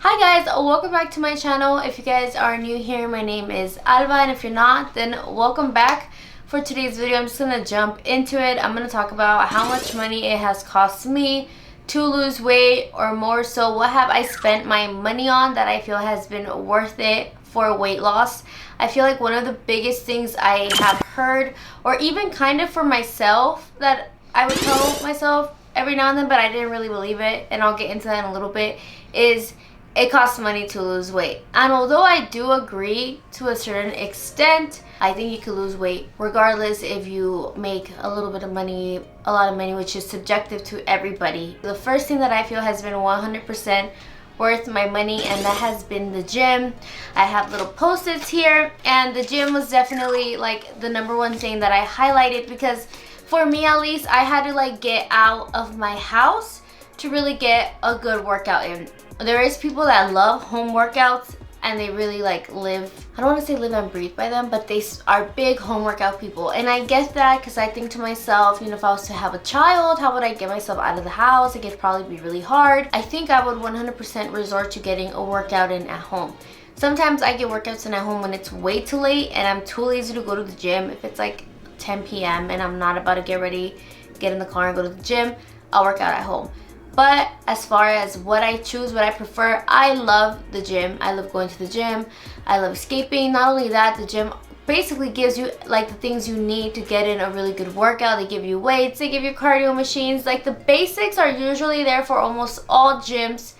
Hi guys, welcome back to my channel. If you guys are new here, my name is Alva, and if you're not, then welcome back. For today's video, I'm just gonna jump into it. I'm gonna talk about how much money it has cost me to lose weight, or more so, what have I spent my money on that I feel has been worth it for weight loss. I feel like one of the biggest things I have heard, or even kind of for myself, that I would tell myself every now and then, but I didn't really believe it, and I'll get into that in a little bit, is it costs money to lose weight. And although I do agree to a certain extent, I think you could lose weight regardless if you make a little bit of money, a lot of money, which is subjective to everybody. The first thing that I feel has been 100% worth my money, and that has been the gym. I have little post-its here, and the gym was definitely like the number one thing that I highlighted, because for me at least, I had to like get out of my house to really get a good workout in. There is people that love home workouts and they really like live, I don't want to say live and breathe by them, but they are big home workout people. And I get that, because I think to myself, you know, if I was to have a child, how would I get myself out of the house? It could probably be really hard. I think I would 100% resort to getting a workout in at home. Sometimes I get workouts in at home when it's way too late and I'm too lazy to go to the gym. If it's like 10 p.m. and I'm not about to get ready, get in the car and go to the gym, I'll work out at home. But as far as what I choose, what I prefer, I love the gym. I love going to the gym. I love escaping. Not only that, the gym basically gives you like the things you need to get in a really good workout. They give you weights, they give you cardio machines. Like the basics are usually there for almost all gyms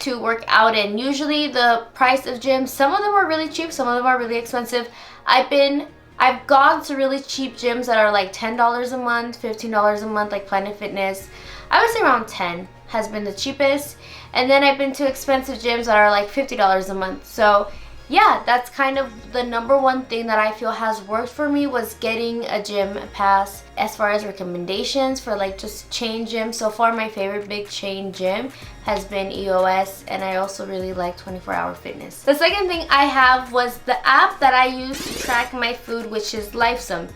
to work out in. Usually the price of gyms, some of them are really cheap, some of them are really expensive. I've gone to really cheap gyms that are like $10 a month, $15 a month, like Planet Fitness. I would say around 10 has been the cheapest. And then I've been to expensive gyms that are like $50 a month. So yeah, that's kind of the number one thing that I feel has worked for me, was getting a gym pass. As far as recommendations for like just chain gyms, so far my favorite big chain gym has been EOS, and I also really like 24 Hour Fitness. The second thing I have was the app that I use to track my food, which is LIFESUM.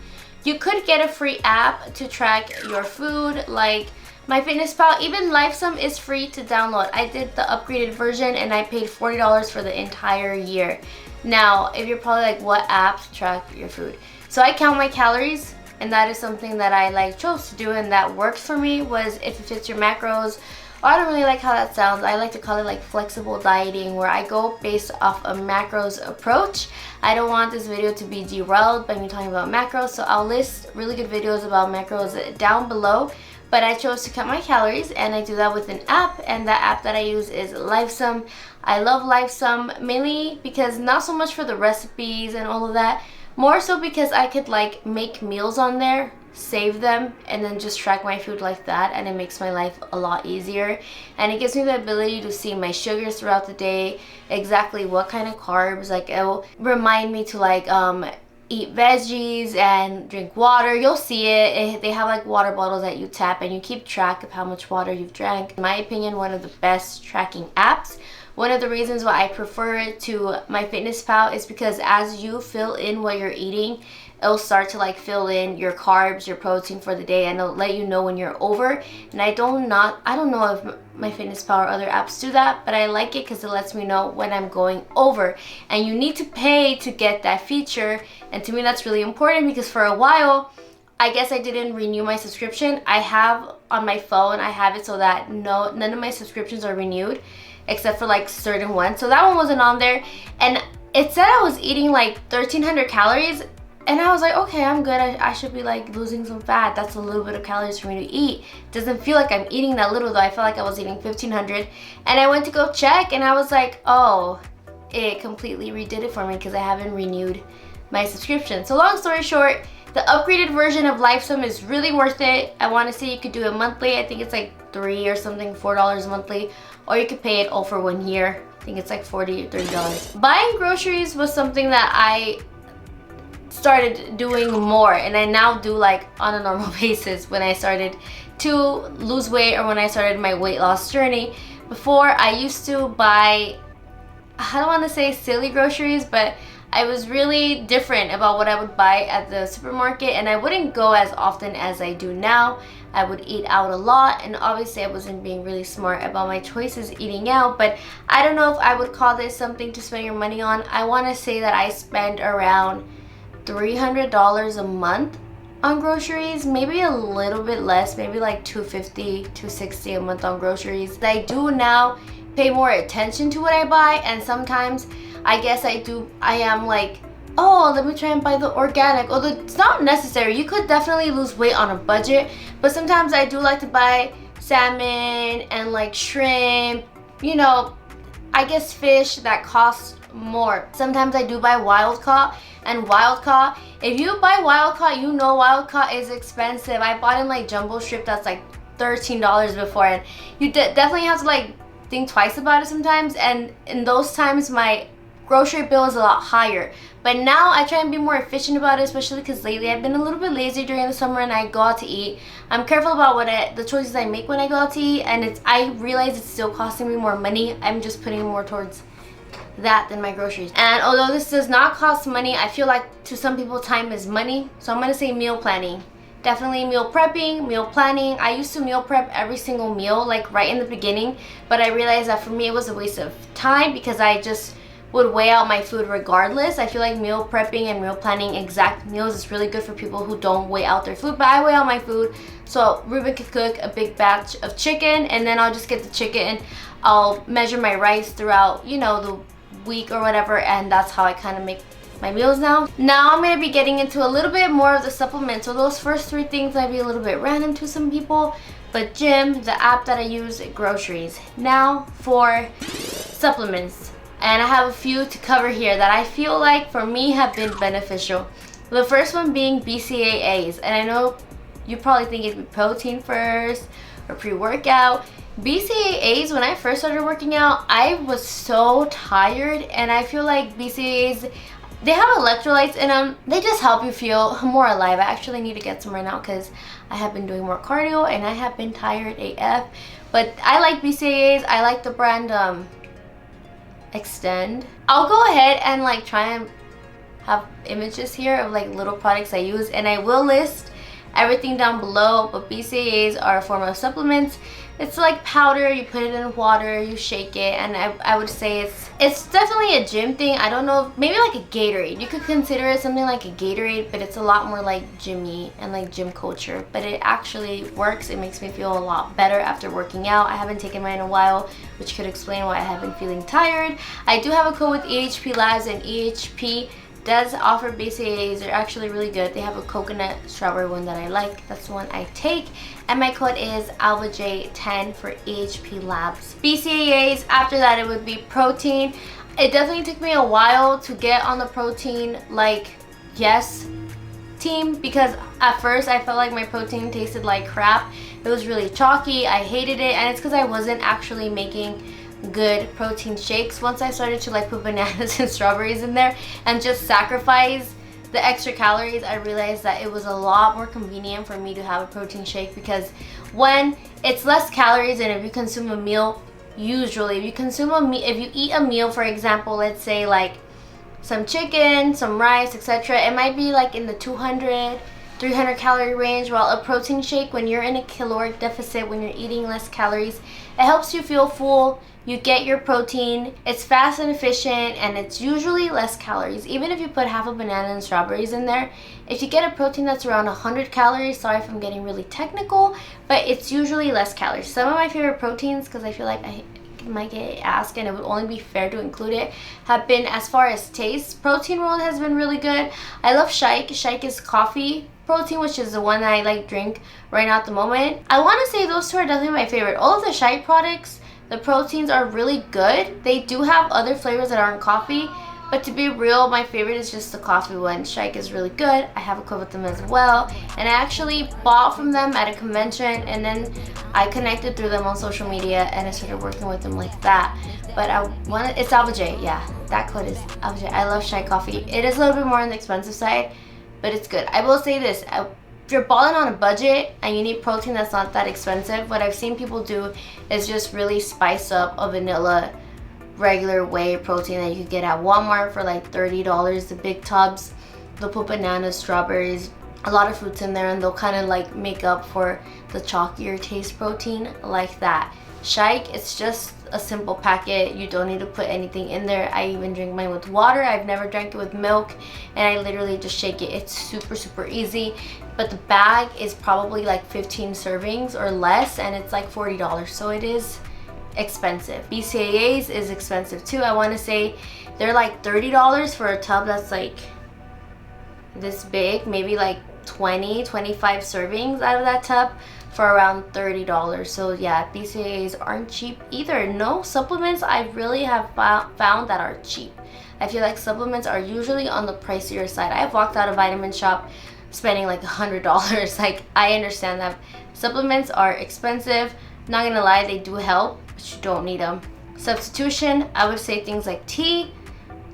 You could get a free app to track your food, like MyFitnessPal. Even LifeSum is free to download. I did the upgraded version and I paid $40 for the entire year. Now, if you're probably like, what app to track your food? So I count my calories, and that is something that I like chose to do, and that works for me. Was if it fits your macros. Oh, I don't really like how that sounds. I like to call it like flexible dieting, where I go based off a macros approach. I don't want this video to be derailed by me talking about macros, so I'll list really good videos about macros down below. But I chose to count my calories, and I do that with an app, and that app that I use is LifeSum. I love LifeSum mainly because, not so much for the recipes and all of that, more so because I could like make meals on there, save them, and then just track my food like that, and it makes my life a lot easier. And it gives me the ability to see my sugars throughout the day, exactly what kind of carbs, like it will remind me to like eat veggies and drink water. You'll see it. They have like water bottles that you tap and you keep track of how much water you've drank. In my opinion, one of the best tracking apps. One of the reasons why I prefer it to MyFitnessPal is because as you fill in what you're eating, it'll start to like fill in your carbs, your protein for the day, and it'll let you know when you're over. And I don't know if MyFitnessPal or other apps do that, but I like it because it lets me know when I'm going over. And you need to pay to get that feature, and to me that's really important, because for a while I guess I didn't renew my subscription. I have on my phone, I have it so that none of my subscriptions are renewed except for like certain ones. So that one wasn't on there, and it said I was eating like 1,300 calories. And I was like, okay, I'm good. I should be like losing some fat. That's a little bit of calories for me to eat. Doesn't feel like I'm eating that little though. I felt like I was eating 1,500. And I went to go check, and I was like, oh, it completely redid it for me because I haven't renewed my subscription. So long story short, the upgraded version of LifeSum is really worth it. I want to say you could do it monthly. I think it's like $3 or something, $4 monthly. Or you could pay it all for 1 year. I think it's like $40 or $30. Buying groceries was something that I started doing more, and I now do like on a normal basis when I started to lose weight, or when I started my weight loss journey. Before, I used to buy, I don't want to say silly groceries, but I was really different about what I would buy at the supermarket, and I wouldn't go as often as I do now. I would eat out a lot, and obviously I wasn't being really smart about my choices eating out, but I don't know if I would call this something to spend your money on. I want to say that I spend around $300 a month on groceries, maybe a little bit less, maybe like $250, $260 a month on groceries. I do now pay more attention to what I buy, and sometimes I guess I am like, oh, let me try and buy the organic, although it's not necessary. You could definitely lose weight on a budget, but sometimes I do like to buy salmon and like shrimp, you know, I guess fish that cost more. Sometimes I do buy wild caught, and wild caught, if you buy wild caught, you know wild caught is expensive. I bought in like jumbo shrimp that's like $13 before, and you definitely have to like think twice about it sometimes, and in those times my grocery bill is a lot higher. But now I try and be more efficient about it, especially because lately I've been a little bit lazy during the summer and I go out to eat. I'm careful about the choices I make when I go out to eat, and I realize it's still costing me more money. I'm just putting more towards that than my groceries. And although this does not cost money, I feel like to some people time is money. So I'm gonna say meal planning. Definitely meal prepping, meal planning. I used to meal prep every single meal, like right in the beginning, but I realized that for me it was a waste of time because I just would weigh out my food regardless. I feel like meal prepping and meal planning exact meals is really good for people who don't weigh out their food, but I weigh out my food. So Ruben could cook a big batch of chicken, and then I'll just get the chicken. I'll measure my rice throughout, you know, the week or whatever, and that's how I kind of make my meals now. Now I'm going to be getting into a little bit more of the supplements. So those first three things might be a little bit random to some people, but gym, the app that I use, groceries. Now for supplements. And I have a few to cover here that I feel like for me have been beneficial. The first one being BCAAs. And I know you probably think it'd be protein first or pre-workout. BCAAs, when I first started working out, I was so tired, and I feel like BCAAs, they have electrolytes in them. They just help you feel more alive. I actually need to get some right now because I have been doing more cardio and I have been tired AF. But I like BCAAs. I like the brand Extend. I'll go ahead and like try and have images here of like little products I use, and I will list everything down below. But BCAAs are a form of supplements. It's like powder, you put it in water, you shake it, and I would say it's definitely a gym thing. I don't know, maybe like a Gatorade. You could consider it something like a Gatorade, but it's a lot more like gymmy and like gym culture. But it actually works. It makes me feel a lot better after working out. I haven't taken mine in a while, which could explain why I have been feeling tired. I do have a code with EHP Labs, and EHP does offer BCAAs. They're actually really good. They have a coconut strawberry one that I like. That's the one I take. And my code is Alvajay10 for EHP Labs. BCAAs, after that it would be protein. It definitely took me a while to get on the protein like yes team, because at first I felt like my protein tasted like crap. It was really chalky. I hated it, and it's because I wasn't actually making good protein shakes. Once I started to like put bananas and strawberries in there and just sacrifice the extra calories, I realized that it was a lot more convenient for me to have a protein shake, because when it's less calories, and if you consume a meal, usually if you eat a meal, for example, let's say like some chicken, some rice, etc., it might be like in the 200 300 calorie range, while a protein shake, when you're in a caloric deficit, when you're eating less calories, it helps you feel full. You get your protein, it's fast and efficient, and it's usually less calories. Even if you put half a banana and strawberries in there, if you get a protein that's around 100 calories, sorry if I'm getting really technical, but it's usually less calories. Some of my favorite proteins, because I feel like I might get asked and it would only be fair to include it, have been, as far as taste, Protein World has been really good. I love Shike. Shike is coffee protein, which is the one that I like drink right now at the moment. I want to say those two are definitely my favorite. All of the Shike products, the proteins are really good. They do have other flavors that aren't coffee, but to be real, my favorite is just the coffee one. Shike is really good. I have a code with them as well, and I actually bought from them at a convention, and then I connected through them on social media and I started working with them like that. But it's Alvajay. Yeah, that code is Alvajay. I love Shike coffee. It is a little bit more on the expensive side, but it's good. I will say this, if you're balling on a budget and you need protein that's not that expensive, what I've seen people do is just really spice up a vanilla regular whey protein that you can get at Walmart for like $30, the big tubs. They'll put bananas, strawberries, a lot of fruits in there, and they'll kind of like make up for the chalkier taste protein like that. Shike, it's just a simple packet. You don't need to put anything in there. I even drink mine with water. I've never drank it with milk, and I literally just shake it. It's super easy. But the bag is probably like 15 servings or less, and it's like $40, so it is expensive. BCAAs is expensive too. I want to say they're like $30 for a tub that's like this big, maybe like 20-25 servings out of that tub for around $30. So yeah, BCAAs aren't cheap either. No supplements I really have found that are cheap. I feel like supplements are usually on the pricier side. I've walked out of vitamin shop spending like $100. Like, I understand that supplements are expensive. Not gonna lie, they do help, but you don't need them. Substitution, I would say things like tea,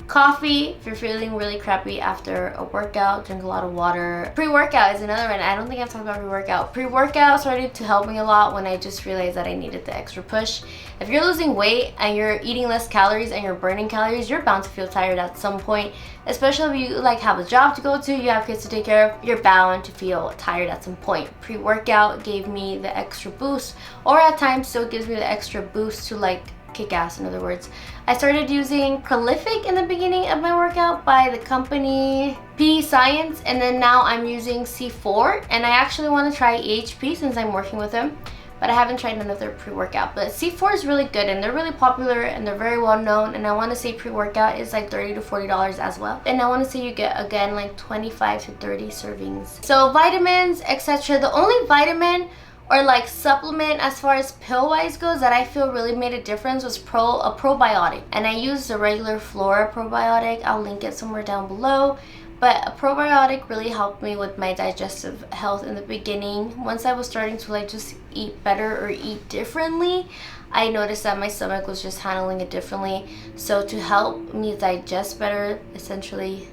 coffee. If you're feeling really crappy after a workout, drink a lot of water. Pre-workout is another one. I don't think I've talked about pre-workout. Pre-workout started to help me a lot when I just realized that I needed the extra push. If you're losing weight and you're eating less calories and you're burning calories, you're bound to feel tired at some point. Especially if you like have a job to go to, you have kids to take care of, you're bound to feel tired at some point. Pre-workout gave me the extra boost, or at times still gives me the extra boost to like kick ass, in other words. I started using Prolific in the beginning of my workout by the company PD Science, and then now I'm using C4, and I actually want to try EHP since I'm working with them, but I haven't tried another pre-workout. But C4 is really good, and they're really popular, and they're very well known, and I want to say pre-workout is like $30 to $40 as well. And I want to say you get, again, like 25 to 30 servings. So vitamins, etc. The only vitamin or like supplement as far as pill wise goes that I feel really made a difference was a probiotic, and I used the regular Flora probiotic. I'll link it somewhere down below, but a probiotic really helped me with my digestive health in the beginning. Once I was starting to like just eat better or eat differently, I noticed that my stomach was just handling it differently. So to help me digest better, essentially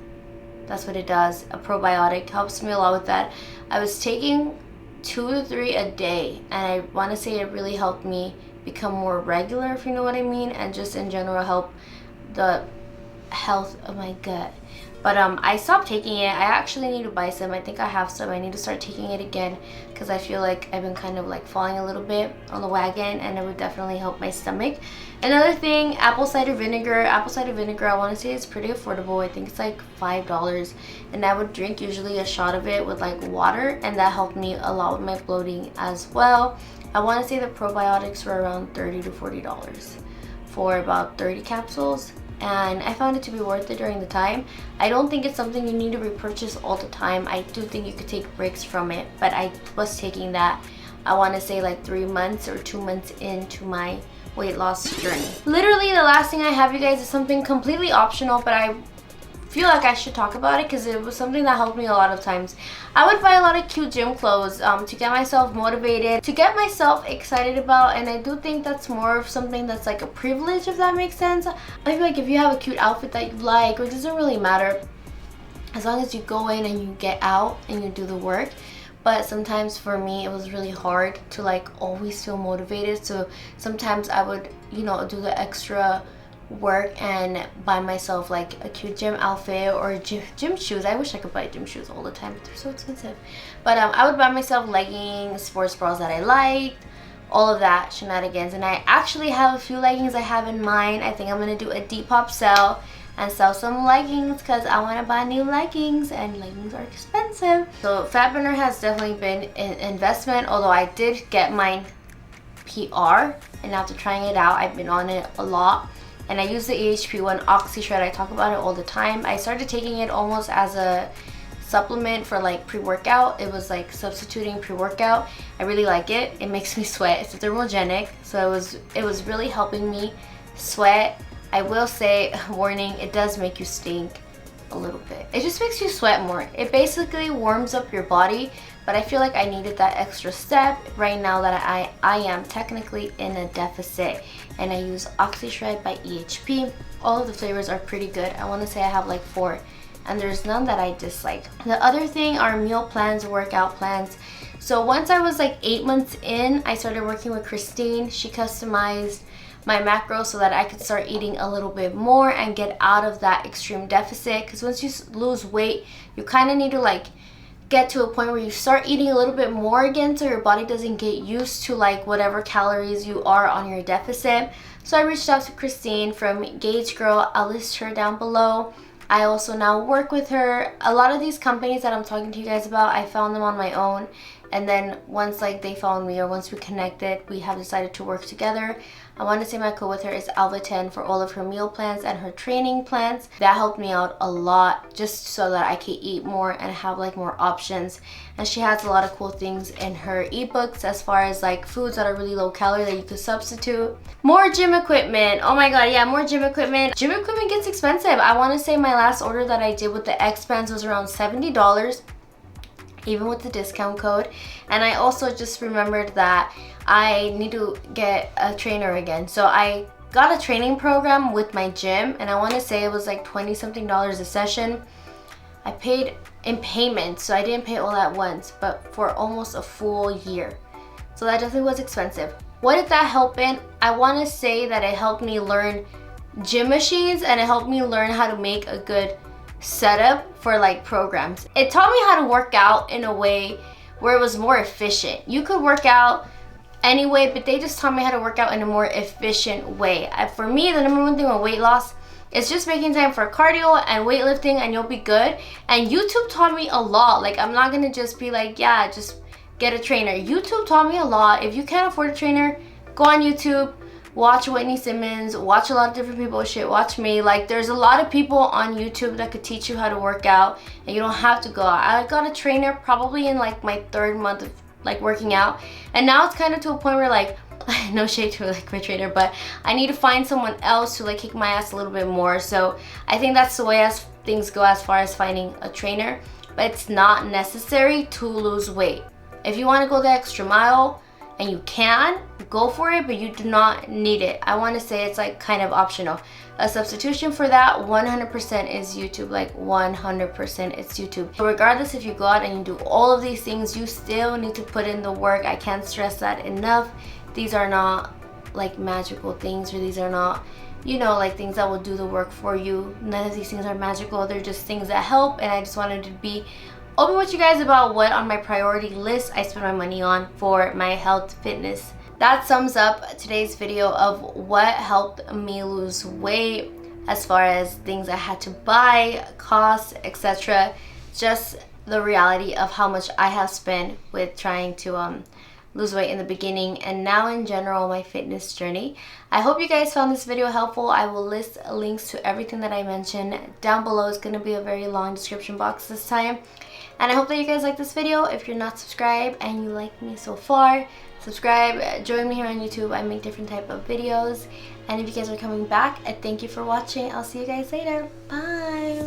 that's what it does. A probiotic helps me a lot with that. I was taking 2 to 3 a day, and I want to say it really helped me become more regular, if you know what I mean, and just in general help the health of my gut. But I stopped taking it. I actually need to buy some. I think I have some. I need to start taking it again because I feel like I've been kind of like falling a little bit on the wagon, and it would definitely help my stomach. Another thing, apple cider vinegar. Apple cider vinegar, I want to say it's pretty affordable. I think it's like $5, and I would drink usually a shot of it with like water, and that helped me a lot with my bloating as well. I want to say the probiotics were around $30 to $40 for about 30 capsules. And I found it to be worth it during the time. I don't think it's something you need to repurchase all the time. I do think you could take breaks from it, but I was taking that, I want to say like 3 months or 2 months into my weight loss journey. Literally the last thing I have, you guys, is something completely optional, but I feel like I should talk about it because it was something that helped me a lot of times. I would buy a lot of cute gym clothes to get myself motivated, to get myself excited about, and I do think that's more of something that's like a privilege, if that makes sense. I feel like if you have a cute outfit that you like, it doesn't really matter as long as you go in and you get out and you do the work. But sometimes for me it was really hard to like always feel motivated, so sometimes I would, you know, do the extra work and buy myself like a cute gym outfit or gym shoes. I wish I could buy gym shoes all the time, but they're so expensive. But I would buy myself leggings, sports bras that I liked, all of that shenanigans. And I actually have a few leggings I have in mind. I think I'm gonna do a Depop sale and sell some leggings because I want to buy new leggings, and leggings are expensive. So fat burner has definitely been an investment, although I did get mine PR, and after trying it out I've been on it a lot. And I use the EHP one, Oxy Shred. I talk about it all the time. I started taking it almost as a supplement for like pre-workout. It was like substituting pre-workout. I really like it. It makes me sweat. It's thermogenic, so it was really helping me sweat. I will say, warning, it does make you stink a little bit. It just makes you sweat more. It basically warms up your body, but I feel like I needed that extra step right now that I am technically in a deficit. And I use Oxy Shred by EHP. All of the flavors are pretty good. I want to say I have like 4, and there's none that I dislike. The other thing are meal plans, workout plans. So once I was like 8 months in, I started working with Christine. She customized my macros so that I could start eating a little bit more and get out of that extreme deficit. Because once you lose weight, you kind of need to like get to a point where you start eating a little bit more again, so your body doesn't get used to like whatever calories you are on your deficit. So I reached out to Christine from Gauge Girl. I'll list her down below. I also now work with her. A lot of these companies that I'm talking to you guys about, I found them on my own, and then once like they found me, or once we connected, we have decided to work together. I want to say my code with her is Alva10 for all of her meal plans and her training plans. That helped me out a lot, just so that I could eat more and have like more options. And she has a lot of cool things in her ebooks as far as like foods that are really low calorie that you could substitute. More gym equipment. Oh my god, yeah, more gym equipment. Gym equipment gets expensive. I want to say my last order that I did with the X Bands was around $70. Even with the discount code. And I also just remembered that I need to get a trainer again. So I got a training program with my gym, and I want to say it was like $20 something a session. I paid in payments, so I didn't pay all at once, but for almost a full year. So that definitely was expensive. What did that help in? I want to say that it helped me learn gym machines, and it helped me learn how to make a good setup for like programs. It taught me how to work out in a way where it was more efficient. You could work out anyway, but they just taught me how to work out in a more efficient way. For me, the number one thing with weight loss is just making time for cardio and weightlifting, and you'll be good. And YouTube taught me a lot. Like, I'm not gonna just be like, yeah, just get a trainer. YouTube taught me a lot. If you can't afford a trainer, go on YouTube, watch Whitney Simmons, watch a lot of different people, shit, watch me. Like, there's a lot of people on YouTube that could teach you how to work out, and you don't have to go out. I got a trainer probably in like my 3rd month of like working out, and now it's kind of to a point where like, no shade to like my trainer, but I need to find someone else to like kick my ass a little bit more. So I think that's the way as things go as far as finding a trainer, but it's not necessary to lose weight. If you want to go the extra mile and you can, go for it, but you do not need it. I want to say it's like kind of optional. A substitution for that 100% is YouTube. Like 100% it's YouTube. So regardless if you go out and you do all of these things, you still need to put in the work. I can't stress that enough. These are not like magical things, or these are not, you know, like things that will do the work for you. None of these things are magical. They're just things that help, and I just wanted to be open with you guys about what on my priority list I spend my money on for my health, fitness. That sums up today's video of what helped me lose weight, as far as things I had to buy, costs, etc. Just the reality of how much I have spent with trying to lose weight in the beginning, and now in general my fitness journey. I hope you guys found this video helpful. I will list links to everything that I mentioned down below. It's going to be a very long description box this time. And I hope that you guys like this video. If you're not subscribed and you like me so far, subscribe, join me here on YouTube. I make different type of videos. And if you guys are coming back, I thank you for watching. I'll see you guys later. Bye.